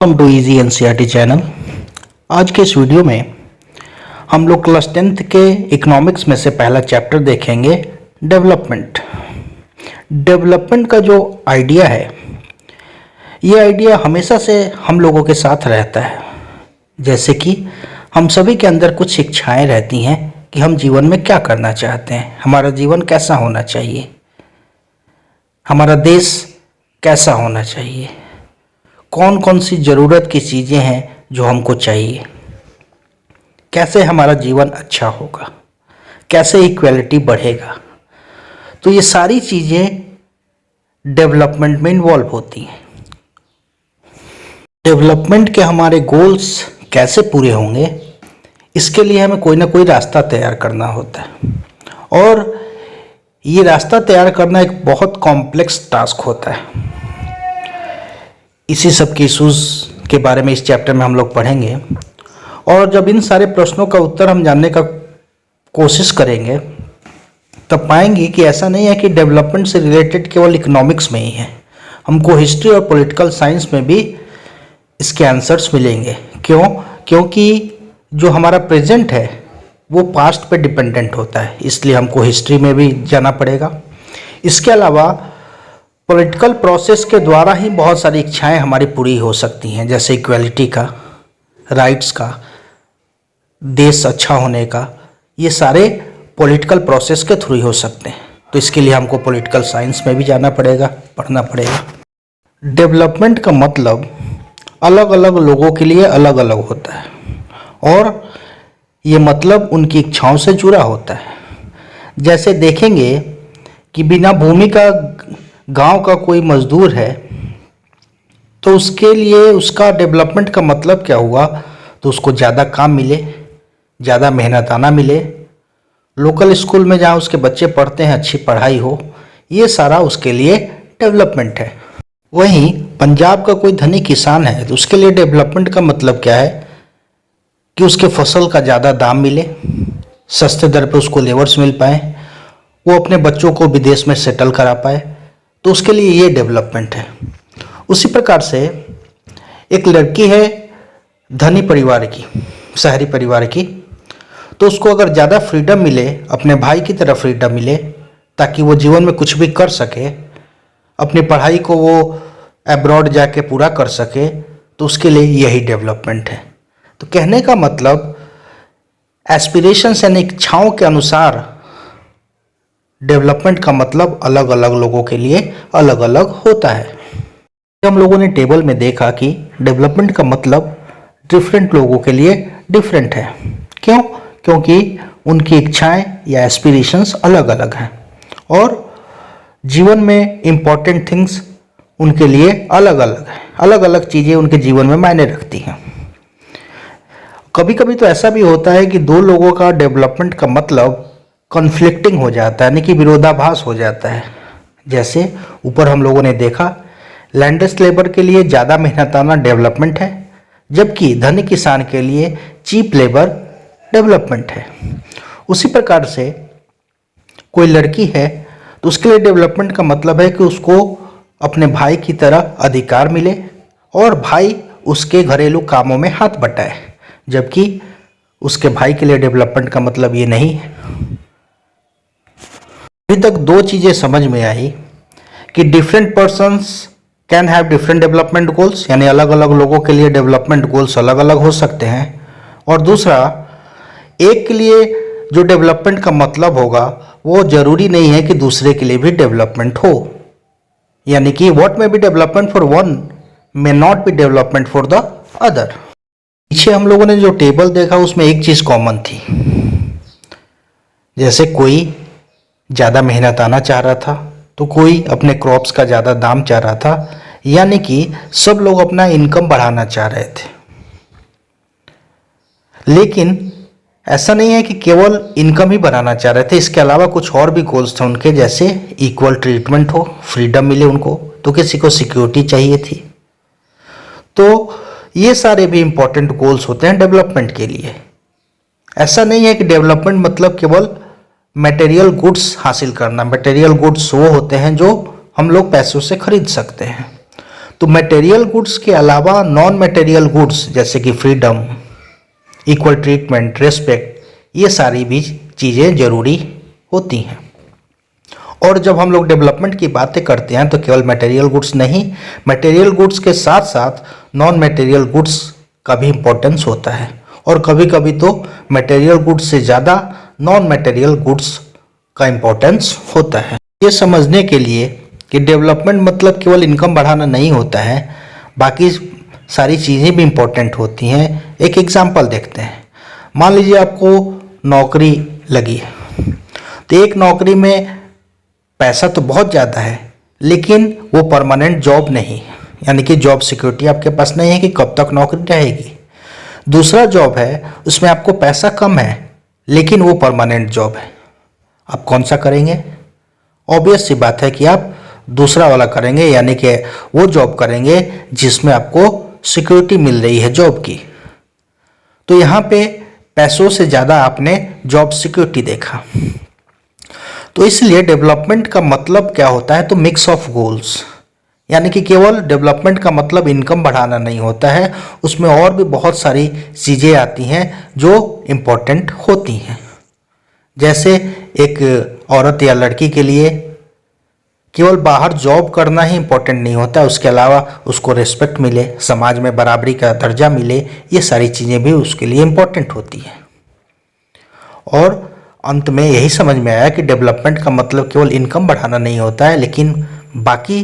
Welcome to easy NCERT channel. आज के इस वीडियो में हम लोग क्लास 10th के इकोनॉमिक्स में से पहला चैप्टर देखेंगे, डेवलपमेंट। डेवलपमेंट का जो आइडिया है, ये आइडिया हमेशा से हम लोगों के साथ रहता है। जैसे कि हम सभी के अंदर कुछ इच्छाएं रहती हैं कि हम जीवन में क्या करना चाहते हैं, हमारा जीवन कैसा होना चाहिए, हमारा देश कैसा होना चाहिए, कौन कौन सी ज़रूरत की चीज़ें हैं जो हमको चाहिए, कैसे हमारा जीवन अच्छा होगा, कैसे इक्वलिटी बढ़ेगा। तो ये सारी चीज़ें डेवलपमेंट में इन्वॉल्व होती हैं। डेवलपमेंट के हमारे गोल्स कैसे पूरे होंगे, इसके लिए हमें कोई ना कोई रास्ता तैयार करना होता है, और ये रास्ता तैयार करना एक बहुत कॉम्प्लेक्स टास्क होता है। इसी सब के इशूज़ के बारे में इस चैप्टर में हम लोग पढ़ेंगे, और जब इन सारे प्रश्नों का उत्तर हम जानने का कोशिश करेंगे तब पाएंगे कि ऐसा नहीं है कि डेवलपमेंट से रिलेटेड केवल इकोनॉमिक्स में ही है, हमको हिस्ट्री और पॉलिटिकल साइंस में भी इसके आंसर्स मिलेंगे। क्योंकि जो हमारा प्रेजेंट है वो पास्ट पे डिपेंडेंट होता है, इसलिए हमको हिस्ट्री में भी जाना पड़ेगा। इसके अलावा पॉलिटिकल प्रोसेस के द्वारा ही बहुत सारी इच्छाएं हमारी पूरी हो सकती हैं, जैसे इक्वलिटी का, राइट्स का, देश अच्छा होने का। ये सारे पॉलिटिकल प्रोसेस के थ्रू ही हो सकते हैं। तो इसके लिए हमको पॉलिटिकल साइंस में भी जाना पड़ेगा, पढ़ना पड़ेगा। डेवलपमेंट का मतलब अलग अलग लोगों के लिए अलग अलग होता है, और ये मतलब उनकी इच्छाओं से जुड़ा होता है। जैसे देखेंगे कि बिना भूमि का गांव का कोई मजदूर है, तो उसके लिए उसका डेवलपमेंट का मतलब क्या हुआ, तो उसको ज़्यादा काम मिले, ज़्यादा मेहनताना मिले, लोकल स्कूल में जहाँ उसके बच्चे पढ़ते हैं अच्छी पढ़ाई हो, ये सारा उसके लिए डेवलपमेंट है। वहीं पंजाब का कोई धनी किसान है, तो उसके लिए डेवलपमेंट का मतलब क्या है कि उसके फसल का ज़्यादा दाम मिले, सस्ते दर पर उसको लेबर्स मिल पाए, वो अपने बच्चों को विदेश में सेटल करा पाए, तो उसके लिए ये डेवलपमेंट है। उसी प्रकार से एक लड़की है धनी परिवार की, शहरी परिवार की, तो उसको अगर ज़्यादा फ्रीडम मिले, अपने भाई की तरह फ्रीडम मिले, ताकि वो जीवन में कुछ भी कर सके, अपनी पढ़ाई को वो अब्रॉड जाके पूरा कर सके, तो उसके लिए यही डेवलपमेंट है। तो कहने का मतलब एस्पिरेशंस यानी इच्छाओं के अनुसार डेवलपमेंट का मतलब अलग अलग लोगों के लिए अलग अलग होता है। हम लोगों ने टेबल में देखा कि डेवलपमेंट का मतलब डिफरेंट लोगों के लिए डिफरेंट है। क्योंकि उनकी इच्छाएं या एस्पिरेशंस अलग अलग हैं, और जीवन में इम्पॉर्टेंट थिंग्स उनके लिए अलग अलग हैं। अलग अलग चीज़ें उनके जीवन में मायने रखती हैं। कभी कभी तो ऐसा भी होता है कि दो लोगों का डेवलपमेंट का मतलब कॉन्फ्लिक्टिंग हो जाता है, यानी कि विरोधाभास हो जाता है। जैसे ऊपर हम लोगों ने देखा, लैंडलेस लेबर के लिए ज़्यादा मेहनताना डेवलपमेंट है, जबकि धनी किसान के लिए चीप लेबर डेवलपमेंट है। उसी प्रकार से कोई लड़की है, तो उसके लिए डेवलपमेंट का मतलब है कि उसको अपने भाई की तरह अधिकार मिले, और भाई उसके घरेलू कामों में हाथ बटाए, जबकि उसके भाई के लिए डेवलपमेंट का मतलब ये नहीं है। अभी तक दो चीज़ें समझ में आई कि different persons can have different development goals, यानी अलग अलग लोगों के लिए डेवलपमेंट गोल्स अलग अलग हो सकते हैं। और दूसरा, एक के लिए जो डेवलपमेंट का मतलब होगा वो जरूरी नहीं है कि दूसरे के लिए भी डेवलपमेंट हो, यानी कि what may be development for one may not be development for the other. पीछे हम लोगों ने जो टेबल देखा उसमें एक चीज़ कॉमन थी, जैसे कोई ज़्यादा मेहनत आना चाह रहा था, तो कोई अपने क्रॉप्स का ज़्यादा दाम चाह रहा था, यानी कि सब लोग अपना इनकम बढ़ाना चाह रहे थे। लेकिन ऐसा नहीं है कि केवल इनकम ही बढ़ाना चाह रहे थे, इसके अलावा कुछ और भी गोल्स थे उनके, जैसे इक्वल ट्रीटमेंट हो, फ्रीडम मिले उनको, तो किसी को सिक्योरिटी चाहिए थी। तो ये सारे भी इंपॉर्टेंट गोल्स होते हैं डेवलपमेंट के लिए। ऐसा नहीं है कि डेवलपमेंट मतलब केवल मटेरियल गुड्स हासिल करना। मटेरियल गुड्स वो होते हैं जो हम लोग पैसों से खरीद सकते हैं। तो मटेरियल गुड्स के अलावा नॉन मटेरियल गुड्स जैसे कि फ्रीडम, इक्वल ट्रीटमेंट, रेस्पेक्ट, ये सारी भी चीज़ें ज़रूरी होती हैं। और जब हम लोग डेवलपमेंट की बातें करते हैं तो केवल मटेरियल गुड्स नहीं, मटेरियल गुड्स के साथ साथ नॉन मटेरियल गुड्स का भी इम्पोर्टेंस होता है, और कभी कभी तो मटेरियल गुड्स से ज़्यादा नॉन मटेरियल गुड्स का इम्पोर्टेंस होता है। ये समझने के लिए कि डेवलपमेंट मतलब केवल इनकम बढ़ाना नहीं होता है, बाकी सारी चीज़ें भी इम्पोर्टेंट होती हैं। एक एग्जांपल देखते हैं। मान लीजिए आपको नौकरी लगी है, तो एक नौकरी में पैसा तो बहुत ज़्यादा है लेकिन वो परमानेंट जॉब नहीं, यानी कि जॉब सिक्योरिटी आपके पास नहीं है कि कब तक नौकरी रहेगी। दूसरा जॉब है, उसमें आपको पैसा कम है लेकिन वो परमानेंट जॉब है। आप कौन सा करेंगे? ऑब्वियस सी बात है कि आप दूसरा वाला करेंगे, यानी कि वो जॉब करेंगे जिसमें आपको सिक्योरिटी मिल रही है जॉब की। तो यहाँ पे पैसों से ज़्यादा आपने जॉब सिक्योरिटी देखा। तो इसलिए डेवलपमेंट का मतलब क्या होता है? तो मिक्स ऑफ गोल्स, यानी कि केवल डेवलपमेंट का मतलब इनकम बढ़ाना नहीं होता है, उसमें और भी बहुत सारी चीज़ें आती हैं जो इम्पोर्टेंट होती हैं। जैसे एक औरत या लड़की के लिए केवल बाहर जॉब करना ही इम्पोर्टेंट नहीं होता, उसके अलावा उसको रिस्पेक्ट मिले, समाज में बराबरी का दर्जा मिले, ये सारी चीज़ें भी उसके लिए इम्पोर्टेंट होती हैं। और अंत में यही समझ में आया कि डेवलपमेंट का मतलब केवल इनकम बढ़ाना नहीं होता है, लेकिन बाकी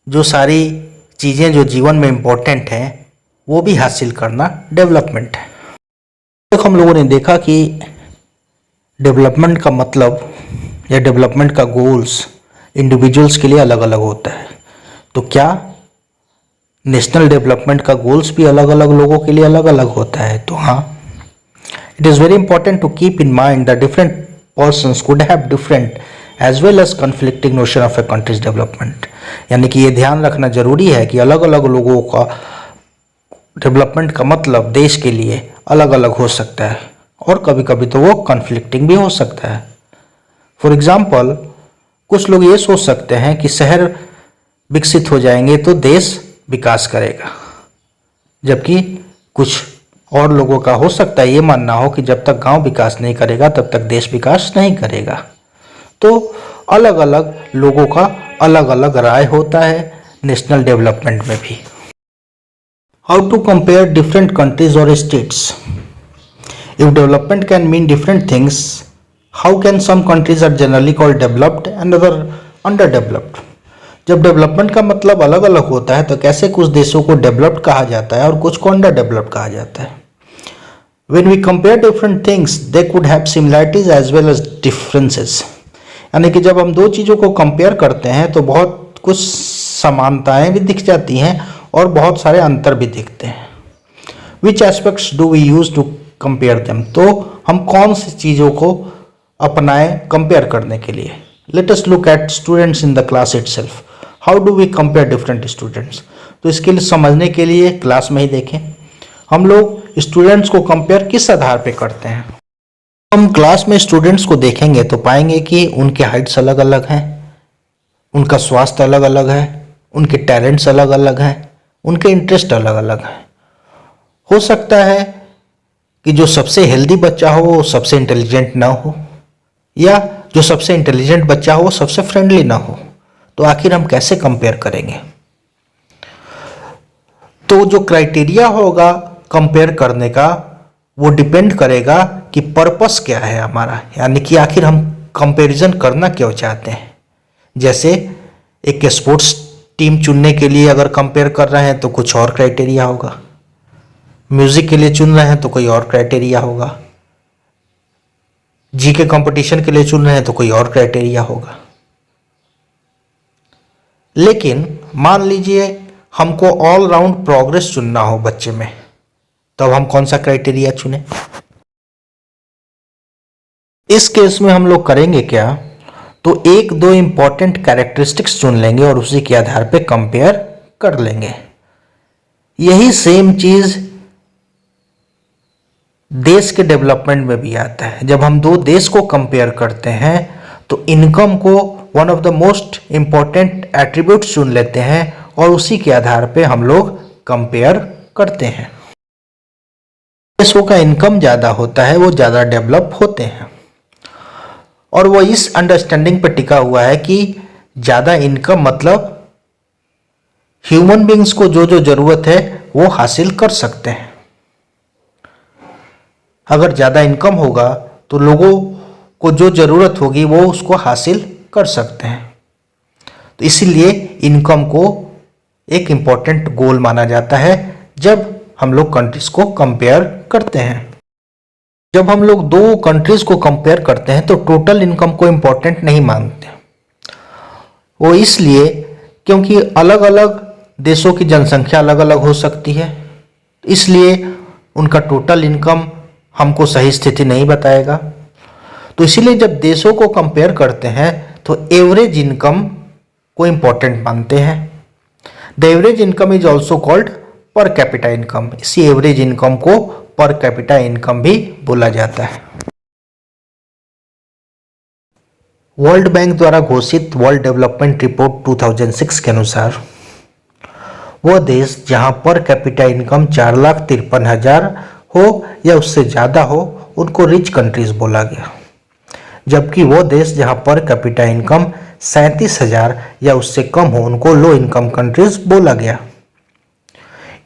जो सारी चीज़ें जो जीवन में इम्पोर्टेंट हैं वो भी हासिल करना डेवलपमेंट है। तो हम लोगों ने देखा कि डेवलपमेंट का मतलब या डेवलपमेंट का गोल्स इंडिविजुअल्स के लिए अलग अलग होता है। तो क्या नेशनल डेवलपमेंट का गोल्स भी अलग अलग लोगों के लिए अलग अलग होता है? तो हाँ, it is very important to keep in mind that different persons could have different as well as conflicting notion of a country's development। यानी कि ये ध्यान रखना जरूरी है कि अलग अलग लोगों का डेवलपमेंट का मतलब देश के लिए अलग अलग हो सकता है, और कभी कभी तो वो कन्फ्लिक्टिंग भी हो सकता है। फॉर एग्जाम्पल, कुछ लोग ये सोच सकते हैं कि शहर विकसित हो जाएंगे तो देश विकास करेगा, जबकि कुछ और लोगों का हो सकता है ये मानना हो कि जब तक गांव विकास नहीं करेगा तब तक देश विकास नहीं करेगा। तो अलग अलग लोगों का अलग अलग राय होता है नेशनल डेवलपमेंट में भी। How to compare different countries और states? If development can mean different things, how can some countries are generally called developed and other underdeveloped? जब डेवलपमेंट का मतलब अलग अलग होता है तो कैसे कुछ देशों को डेवलप्ड कहा जाता है और कुछ को अंडर डेवलप्ड कहा जाता है? When we compare different things, they could have similarities as well as differences। यानी कि जब हम दो चीज़ों को कंपेयर करते हैं तो बहुत कुछ समानताएं भी दिख जाती हैं और बहुत सारे अंतर भी दिखते हैं। Which aspects do we use to compare them? तो हम कौन सी चीज़ों को अपनाएं कंपेयर करने के लिए? Let us look at students in the class itself। How do we compare different students? तो इसके लिए समझने के लिए क्लास में ही देखें। हम लोग स्टूडेंट्स को कंपेयर किस आधार पे करते हैं? हम क्लास में स्टूडेंट्स को देखेंगे तो पाएंगे कि उनके हाइट्स अलग अलग हैं, उनका स्वास्थ्य अलग अलग है, उनके टैलेंट्स अलग अलग हैं, उनके इंटरेस्ट अलग अलग हैं। हो सकता है कि जो सबसे हेल्दी बच्चा हो वो सबसे इंटेलिजेंट ना हो, या जो सबसे इंटेलिजेंट बच्चा हो वो सबसे फ्रेंडली ना हो। तो आखिर हम कैसे कंपेयर करेंगे? तो जो क्राइटेरिया होगा कंपेयर करने का वो डिपेंड करेगा कि पर्पस क्या है हमारा, यानी कि आखिर हम कंपैरिजन करना क्यों चाहते हैं। जैसे एक स्पोर्ट्स टीम चुनने के लिए अगर कंपेयर कर रहे हैं तो कुछ और क्राइटेरिया होगा, म्यूजिक के लिए चुन रहे हैं तो कोई और क्राइटेरिया होगा, जी के कंपटीशन के लिए चुन रहे हैं तो कोई और क्राइटेरिया होगा। लेकिन मान लीजिए हमको ऑल राउंड प्रोग्रेस चुनना हो बच्चे में, तब हम कौन सा क्राइटेरिया चुने? इस केस में हम लोग करेंगे क्या? तो एक दो इंपॉर्टेंट कैरेक्टरिस्टिक्स चुन लेंगे और उसी के आधार पे कंपेयर कर लेंगे। यही सेम चीज देश के डेवलपमेंट में भी आता है। जब हम दो देश को कंपेयर करते हैं तो इनकम को one of the most important attributes चुन लेते हैं और उसी के आधार पे हम लोग कंपेयर करते हैं। देशों का इनकम ज़्यादा होता है वो ज़्यादा डेवलप होते हैं, और वो इस अंडरस्टैंडिंग पर टिका हुआ है कि ज़्यादा इनकम मतलब ह्यूमन बींग्स को जो जो ज़रूरत है वो हासिल कर सकते हैं। अगर ज़्यादा इनकम होगा तो लोगों को जो ज़रूरत होगी वो उसको हासिल कर सकते हैं। तो इसीलिए इनकम को एक इम्पॉर्टेंट गोल माना जाता है जब हम लोग कंट्रीज़ को कंपेयर करते हैं। जब हम लोग दो कंट्रीज़ को कंपेयर करते हैं तो टोटल इनकम को इम्पॉर्टेंट नहीं मानते, वो इसलिए क्योंकि अलग अलग देशों की जनसंख्या अलग अलग हो सकती है, इसलिए उनका टोटल इनकम हमको सही स्थिति नहीं बताएगा। तो इसीलिए जब देशों को कंपेयर करते हैं तो एवरेज इनकम को इम्पोर्टेंट मानते हैं। The average income is also called per capita income. इसी एवरेज इनकम को पर कैपिटा इनकम भी बोला जाता है। वर्ल्ड बैंक द्वारा घोषित वर्ल्ड डेवलपमेंट रिपोर्ट 2006 के अनुसार वह देश जहां पर कैपिटा इनकम 4,53,000 हो या उससे ज़्यादा हो उनको रिच कंट्रीज बोला गया, जबकि वो देश जहां पर कैपिटा इनकम 37,000 या उससे कम हो उनको लो इनकम कंट्रीज बोला गया।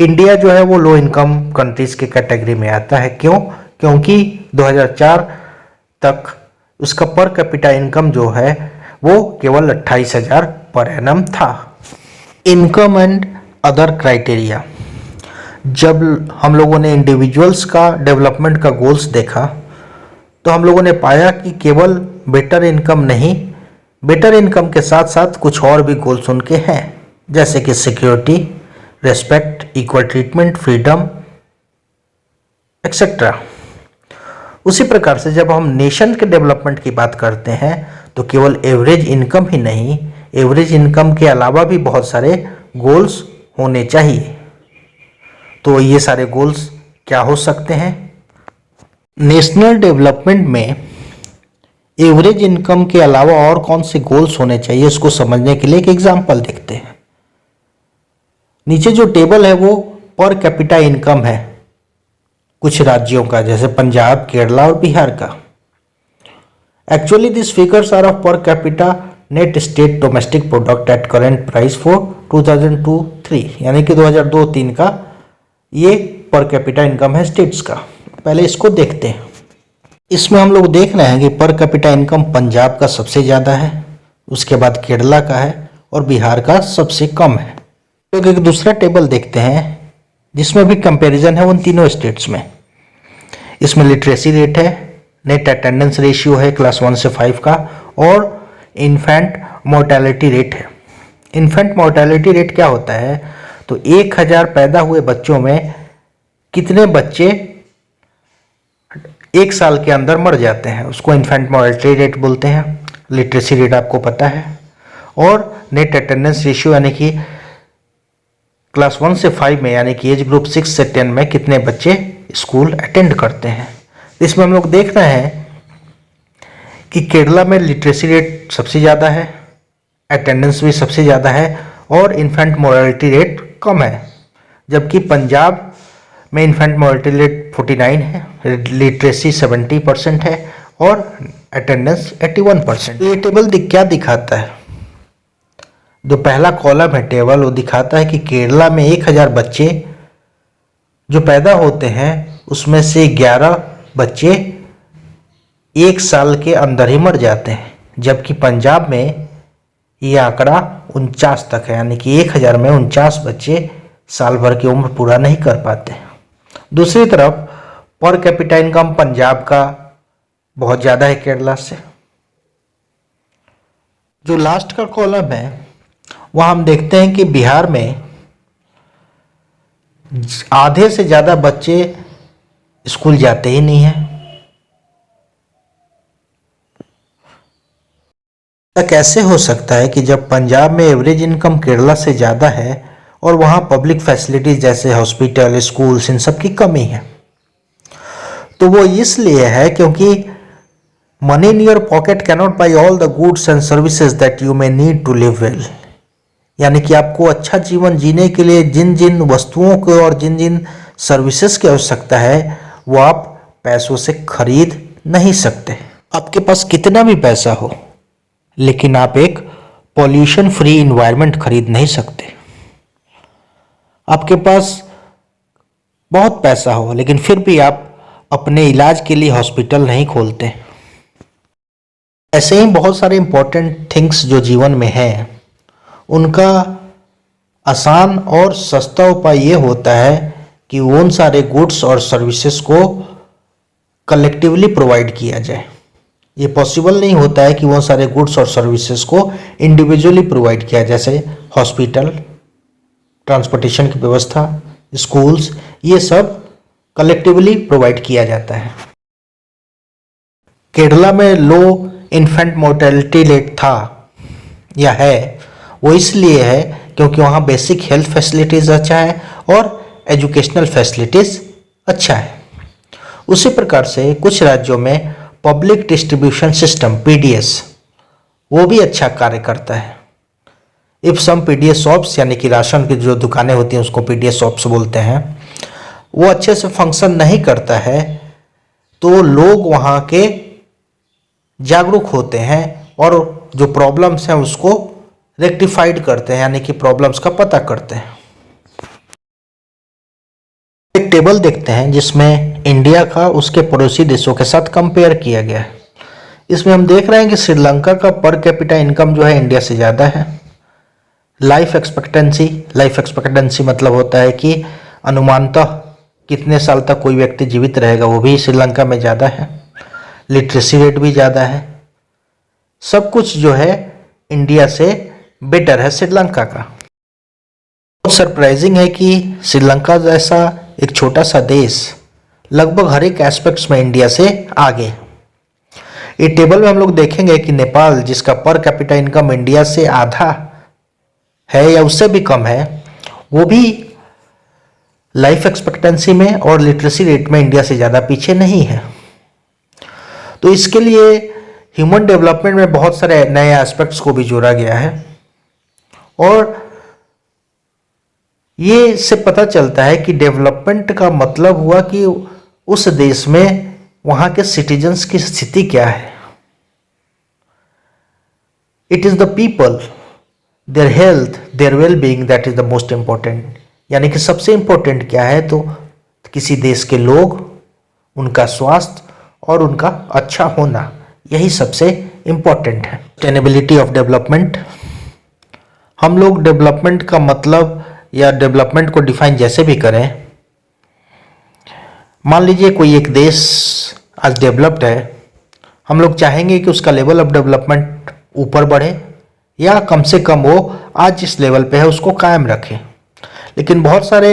इंडिया जो है वो लो इनकम कंट्रीज के कैटेगरी में आता है। क्यों? क्योंकि 2004 तक उसका पर कैपिटा इनकम जो है वो केवल 28,000 पर एनम था। Income and other criteria. जब हम लोगों ने इंडिविजुअल्स का डेवलपमेंट का गोल्स देखा तो हम लोगों ने पाया कि केवल बेटर इनकम नहीं, बेटर इनकम के साथ साथ कुछ और भी गोल्स उनके हैं, जैसे कि security, respect, equal treatment, freedom etcetera. उसी प्रकार से जब हम नेशन के डेवलपमेंट की बात करते हैं तो केवल एवरेज इनकम ही नहीं, एवरेज इनकम के अलावा भी बहुत सारे गोल्स होने चाहिए। तो ये सारे गोल्स क्या हो सकते हैं? नेशनल डेवलपमेंट में एवरेज इनकम के अलावा और कौन से गोल्स होने चाहिए इसको समझने के लिए एक एग्जांपल देखते हैं। नीचे जो टेबल है वो पर कैपिटा इनकम है कुछ राज्यों का, जैसे पंजाब, केरला और बिहार का। Actually this figures are of per capita net state domestic product at current price for 2002-03, यानी कि 2002-03 का ये पर कैपिटा इनकम है स्टेट्स का। पहले इसको देखते हैं। इसमें हम लोग देख रहे हैं कि पर कैपिटा इनकम पंजाब का सबसे ज़्यादा है, उसके बाद केरला का है और बिहार का सबसे कम है। तो एक दूसरा टेबल देखते हैं जिसमें भी कंपैरिजन है उन तीनों स्टेट्स में। इसमें लिटरेसी रेट है, नेट अटेंडेंस रेशियो है क्लास 1 से 5 का, और इन्फेंट मोर्टेलिटी रेट है। इन्फेंट मोर्टेलिटी रेट क्या होता है? तो 1000 पैदा हुए बच्चों में कितने बच्चे 1 साल के अंदर मर जाते हैं, उसको इन्फेंट मोर्टेलिटी रेट बोलते हैं। लिटरेसी रेट आपको पता है, और नेट अटेंडेंस रेशियो यानी कि क्लास 1 से 5 में, यानी कि एज ग्रुप 6 से 10 में कितने बच्चे स्कूल अटेंड करते हैं। इसमें हम लोग देख रहे हैं कि केरला में लिटरेसी रेट सबसे ज़्यादा है, अटेंडेंस भी सबसे ज़्यादा है, और इन्फेंट मोर्टेलिटी रेट कम है, जबकि पंजाब में इन्फेंट मोर्टेलिटी रेट 49 है, लिटरेसी 70% है और अटेंडेंस 81%। ये टेबल क्या दिखाता है? जो पहला कॉलम है टेबल वो दिखाता है कि केरला में 1000 बच्चे जो पैदा होते हैं उसमें से 11 बच्चे 1 साल के अंदर ही मर जाते हैं, जबकि पंजाब में ये आंकड़ा 49 तक है, यानी कि 1000 में 49 बच्चे साल भर की उम्र पूरा नहीं कर पाते। दूसरी तरफ पर कैपिटा इनकम पंजाब का बहुत ज़्यादा है केरला से। जो लास्ट का कॉलम है वहाँ हम देखते हैं कि बिहार में आधे से ज़्यादा बच्चे स्कूल जाते ही नहीं हैं। ऐसा कैसे हो सकता है कि जब पंजाब में एवरेज इनकम केरला से ज़्यादा है और वहाँ पब्लिक फैसिलिटीज़ जैसे हॉस्पिटल, स्कूल्स, इन सब की कमी है? तो वो इसलिए है क्योंकि money in your pocket cannot buy all the goods and services that you may need to live well. यानी कि आपको अच्छा जीवन जीने के लिए जिन जिन वस्तुओं को और जिन जिन सर्विसेज की आवश्यकता है वो आप पैसों से खरीद नहीं सकते। आपके पास कितना भी पैसा हो लेकिन आप एक पॉल्यूशन फ्री इन्वायरमेंट खरीद नहीं सकते। आपके पास बहुत पैसा हो लेकिन फिर भी आप अपने इलाज के लिए हॉस्पिटल नहीं खोलते। ऐसे ही बहुत सारे इंपॉर्टेंट थिंग्स जो जीवन में हैं उनका आसान और सस्ता उपाय ये होता है कि उन सारे गुड्स और सर्विसेज को कलेक्टिवली प्रोवाइड किया जाए। ये पॉसिबल नहीं होता है कि वो सारे गुड्स और सर्विसेज को इंडिविजुअली प्रोवाइड किया, जैसे हॉस्पिटल, ट्रांसपोर्टेशन की व्यवस्था, स्कूल्स, ये सब कलेक्टिवली प्रोवाइड किया जाता है। केरला में लो इन्फेंट मोर्टेलिटी रेट था या है, वो इसलिए है क्योंकि वहाँ बेसिक हेल्थ फैसिलिटीज़ अच्छा है और एजुकेशनल फैसिलिटीज़ अच्छा है। उसी प्रकार से कुछ राज्यों में पब्लिक डिस्ट्रीब्यूशन सिस्टम PDS वो भी अच्छा कार्य करता है। इफ सम PDS शॉप्स यानी कि राशन की जो दुकानें होती हैं उसको PDS शॉप्स बोलते हैं, वो अच्छे से फंक्शन नहीं करता है तो लोग वहाँ के जागरूक होते हैं और जो प्रॉब्लम्स हैं उसको रेक्टिफाइड करते हैं, यानी कि प्रॉब्लम्स का पता करते हैं। एक टेबल देखते हैं जिसमें इंडिया का उसके पड़ोसी देशों के साथ कंपेयर किया गया है। इसमें हम देख रहे हैं कि श्रीलंका का पर कैपिटा इनकम जो है इंडिया से ज़्यादा है। लाइफ एक्सपेक्टेंसी मतलब होता है कि अनुमानतः कितने साल तक कोई व्यक्ति जीवित रहेगा, वो भी श्रीलंका में ज़्यादा है। लिटरेसी रेट भी ज़्यादा है। सब कुछ जो है इंडिया से बेटर है श्रीलंका का। बहुत सरप्राइजिंग है कि श्रीलंका जैसा एक छोटा सा देश लगभग हर एक एस्पेक्ट्स में इंडिया से आगे। ये टेबल में हम लोग देखेंगे कि नेपाल, जिसका पर कैपिटा इनकम इंडिया से आधा है या उससे भी कम है, वो भी लाइफ एक्सपेक्टेंसी में और लिटरेसी रेट में इंडिया से ज़्यादा पीछे नहीं है। तो इसके लिए ह्यूमन डेवलपमेंट में बहुत सारे नए एस्पेक्ट्स को भी जोड़ा गया है और ये इससे पता चलता है कि डेवलपमेंट का मतलब हुआ कि उस देश में वहाँ के सिटीजन्स की स्थिति क्या है। It is the people, their health, their wellbeing that is the most important. यानी कि सबसे इम्पोर्टेंट क्या है, तो किसी देश के लोग, उनका स्वास्थ्य और उनका अच्छा होना, यही सबसे इम्पोर्टेंट है। सस्टेनेबिलिटी ऑफ डेवलपमेंट, हम लोग डेवलपमेंट का मतलब या डेवलपमेंट को डिफाइन जैसे भी करें, मान लीजिए कोई एक देश आज डेवलप्ड है, हम लोग चाहेंगे कि उसका लेवल ऑफ डेवलपमेंट ऊपर बढ़े या कम से कम वो आज जिस लेवल पे है उसको कायम रखे। लेकिन बहुत सारे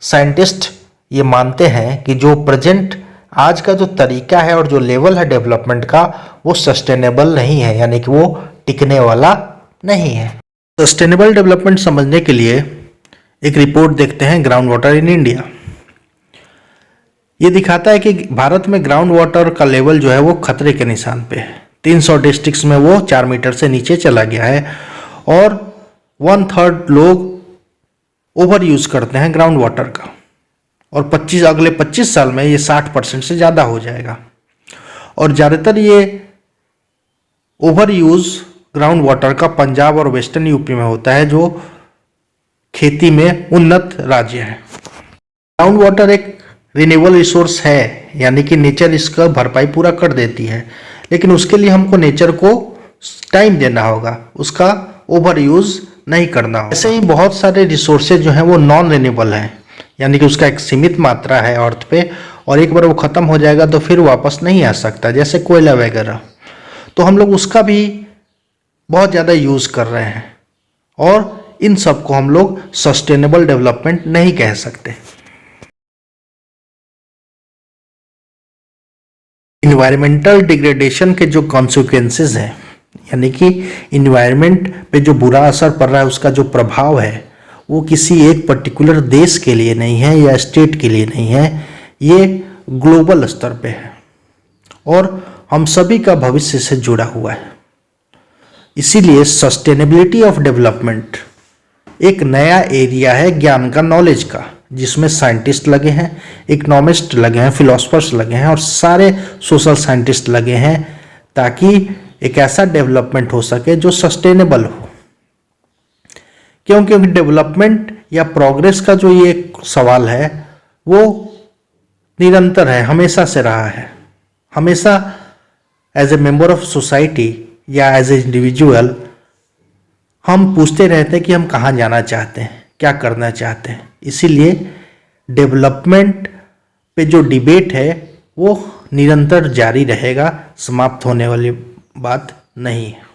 साइंटिस्ट ये मानते हैं कि जो प्रेजेंट आज का जो तरीका है और जो लेवल है डेवलपमेंट का, वो सस्टेनेबल नहीं है, यानी कि वो टिकने वाला नहीं है। सस्टेनेबल डेवलपमेंट समझने के लिए एक रिपोर्ट देखते हैं, ग्राउंड वाटर इन इंडिया। ये दिखाता है कि भारत में ग्राउंड वाटर का लेवल जो है वो खतरे के निशान पे है। 300 डिस्ट्रिक्ट्स में वो 4 मीटर से नीचे चला गया है और 1/3 लोग ओवर यूज करते हैं ग्राउंड वाटर का और अगले 25 साल में ये 60% से ज़्यादा हो जाएगा। और ज़्यादातर ये ओवर यूज ग्राउंड वाटर का पंजाब और वेस्टर्न यूपी में होता है, जो खेती में उन्नत राज्य है। ग्राउंड वाटर एक रिन्यूएबल रिसोर्स है, यानी कि नेचर इसका भरपाई पूरा कर देती है, लेकिन उसके लिए हमको नेचर को टाइम देना होगा, उसका ओवर यूज नहीं करना होगा। ऐसे ही बहुत सारे रिसोर्सेज जो हैं वो नॉन रिन्यूएबल हैं, यानी कि उसका एक सीमित मात्रा है अर्थ पे और एक बार वो ख़त्म हो जाएगा तो फिर वापस नहीं आ सकता, जैसे कोयला वगैरह। तो हम लोग उसका भी बहुत ज़्यादा यूज़ कर रहे हैं और इन सब को हम लोग सस्टेनेबल डेवलपमेंट नहीं कह सकते। इन्वायरमेंटल डिग्रेडेशन के जो कॉन्सिक्वेंसेस हैं, यानी कि इन्वायरमेंट पे जो बुरा असर पड़ रहा है, उसका जो प्रभाव है वो किसी एक पर्टिकुलर देश के लिए नहीं है या स्टेट के लिए नहीं है, ये ग्लोबल स्तर पे है और हम सभी का भविष्य से जुड़ा हुआ है। इसीलिए सस्टेनेबिलिटी ऑफ डेवलपमेंट एक नया एरिया है ज्ञान का, नॉलेज का, जिसमें साइंटिस्ट लगे हैं, इकोनॉमिस्ट लगे हैं, फिलोसफर्स लगे हैं और सारे सोशल साइंटिस्ट लगे हैं, ताकि एक ऐसा डेवलपमेंट हो सके जो सस्टेनेबल हो। क्योंकि डेवलपमेंट या प्रोग्रेस का जो ये सवाल है वो निरंतर है, हमेशा से रहा है। हमेशा as a member of society या एज ए इंडिविजुअल हम पूछते रहते हैं कि हम कहाँ जाना चाहते हैं, क्या करना चाहते हैं। इसीलिए डेवलपमेंट पे जो डिबेट है वो निरंतर जारी रहेगा, समाप्त होने वाली बात नहीं है।